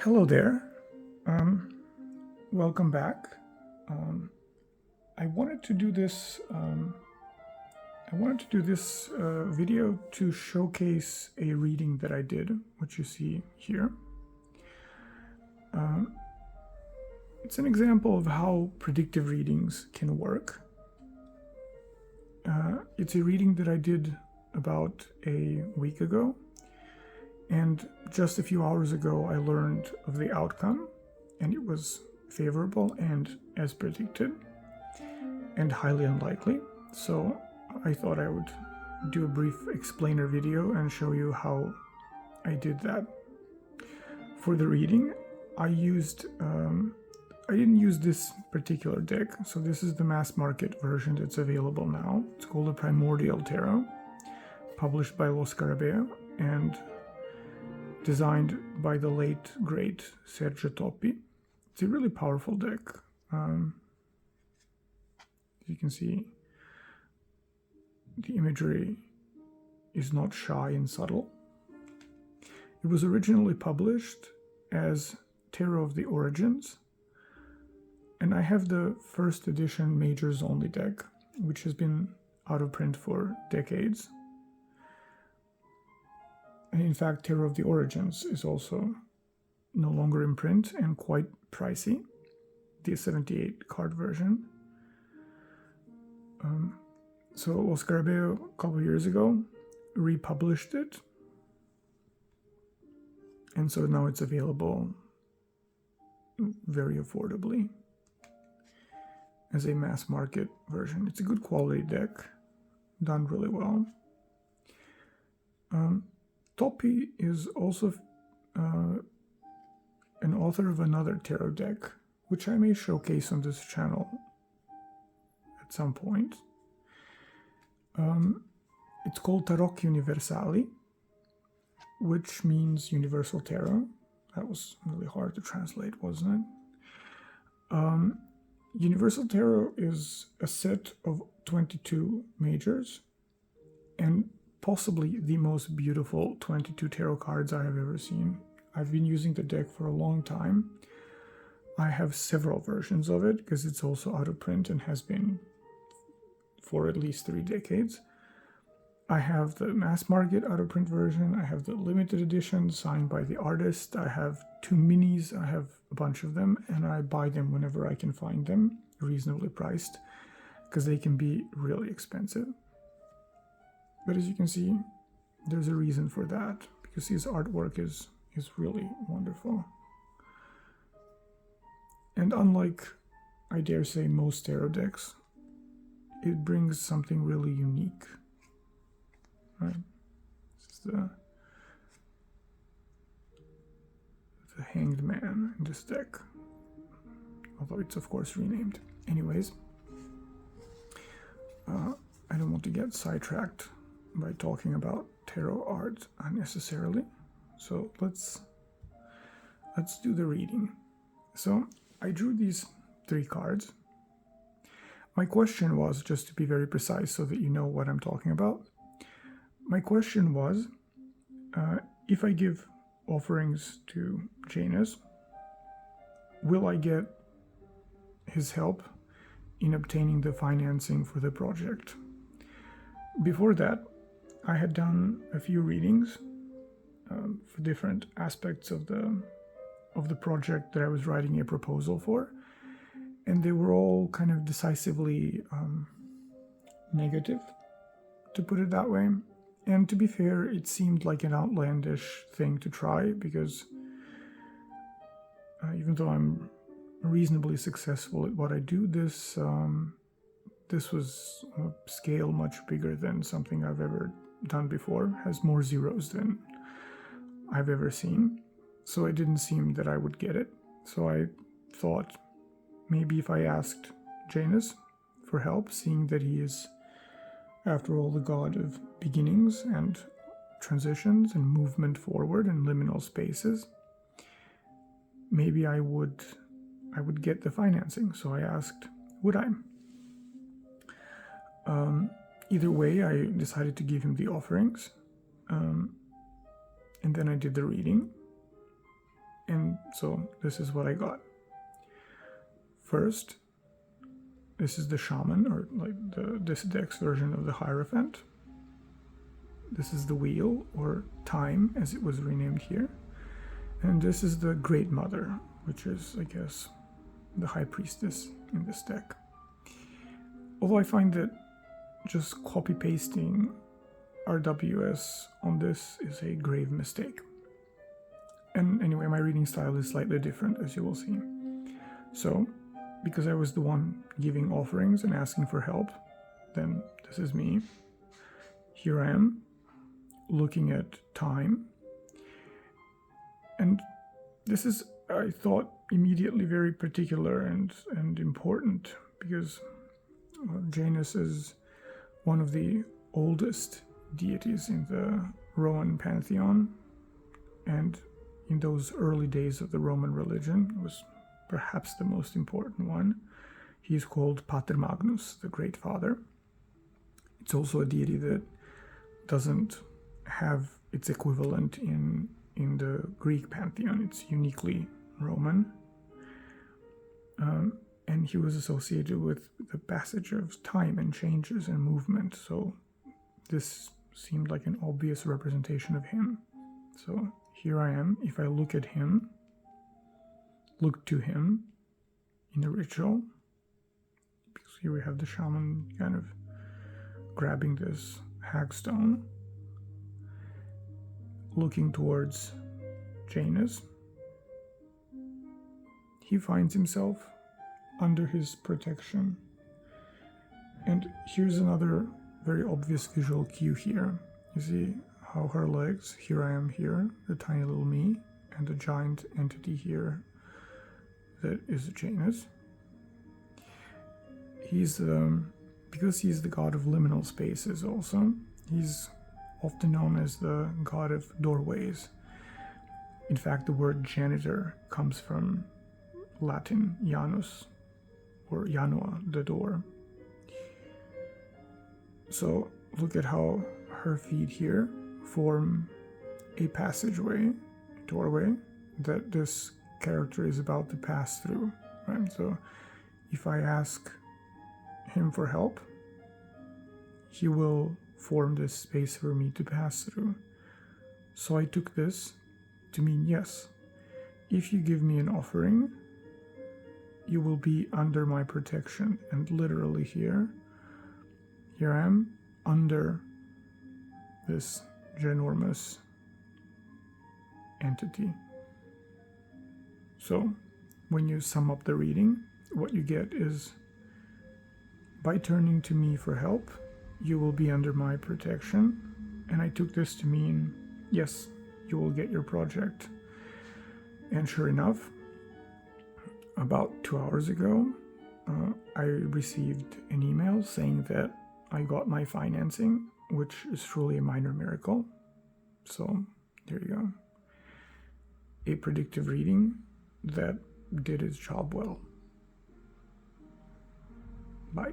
Hello there. Welcome back. I wanted to do this. Video to showcase a reading that I did, which you see here. It's an example of how predictive readings can work. It's a reading that I did about a week ago, and just a few hours ago I learned of the outcome, and it was favorable and as predicted, and highly unlikely. So I thought I would do a brief explainer video and show you how I did that. For the reading, I didn't use this particular deck, so this is the mass market version that's available now. It's called the Primordial Tarot, published by Scarabeo and designed by the late, great Sergio Toppi. It's a really powerful deck. You can see the imagery is not shy and subtle. It was originally published as Tarot of the Origins, and I have the first edition Majors Only deck, which has been out of print for decades. And in fact, Tarot of the Origins is also no longer in print and quite pricey, the 78 card version. So Scarabeo a couple of years ago republished it, and so now it's available very affordably as a mass market version. It's a good quality deck, done really well. Toppi is also an author of another tarot deck, which I may showcase on this channel at some point. It's called Tarot Universali, which means Universal Tarot. That was really hard to translate, wasn't it? Universal Tarot is a set of 22 majors, and possibly the most beautiful 22 tarot cards I have ever seen. I've been using the deck for a long time. I have several versions of it because it's also out of print and has been for at least 3 decades. I have the mass market out of print version. I have the limited edition signed by the artist. I have 2 minis. I have a bunch of them, and I buy them whenever I can find them, reasonably priced, because they can be really expensive. But as you can see, there's a reason for that, because his artwork is really wonderful. And unlike, I dare say, most tarot decks, it brings something really unique. Right? This is the Hanged Man in this deck, although it's of course renamed. Anyways, I don't want to get sidetracked by talking about tarot art unnecessarily, so let's do the reading. So I drew these 3 cards. My question was, just to be very precise so that you know what I'm talking about, my question was, if I give offerings to Janus, will I get his help in obtaining the financing for the project? Before that, I had done a few readings for different aspects of the project that I was writing a proposal for, and they were all kind of decisively negative, to put it that way. And to be fair, it seemed like an outlandish thing to try, because even though I'm reasonably successful at what I do, this was a scale much bigger than something I've ever done before, has more zeros than I've ever seen. So it didn't seem that I would get it. So I thought maybe if I asked Janus for help, seeing that he is, after all, the god of beginnings and transitions and movement forward and liminal spaces, maybe I would get the financing. So I asked, would I? Either way, I decided to give him the offerings, and then I did the reading. And so this is what I got. First, this is the Shaman, or like this Dex version of the Hierophant. This is the Wheel, or Time, as it was renamed here. And this is the Great Mother, which is, I guess, the High Priestess in this deck. Although I find that just copy-pasting RWS on this is a grave mistake. And anyway, my reading style is slightly different, as you will see. So, because I was the one giving offerings and asking for help, then this is me. Here I am, looking at time. And this is, I thought, immediately very particular and important, because Janus is one of the oldest deities in the Roman pantheon, and in those early days of the Roman religion was perhaps the most important one. He is called Pater Magnus, the Great Father. It's also a deity that doesn't have its equivalent in the Greek pantheon. It's uniquely Roman. And he was associated with the passage of time and changes and movement. So this seemed like an obvious representation of him. So here I am. If I look at him, look to him in the ritual, because here we have the shaman kind of grabbing this hagstone, looking towards Janus. He finds himself under his protection. And here's another very obvious visual cue here. You see how her legs, here I am here, the tiny little me, and the giant entity here that is Janus. He's, because he's the god of liminal spaces also, he's often known as the god of doorways. In fact, the word janitor comes from Latin Janus, or Janua, the door. So look at how her feet here form a passageway, doorway, that this character is about to pass through, right? So if I ask him for help, he will form this space for me to pass through. So I took this to mean, yes, if you give me an offering, you will be under my protection. And literally here I am under this ginormous entity. So when you sum up the reading, what you get is, by turning to me for help, you will be under my protection. And I took this to mean, yes, you will get your project. And sure enough, about 2 hours ago, I received an email saying that I got my financing, which is truly a minor miracle. So there you go. A predictive reading that did its job well. Bye.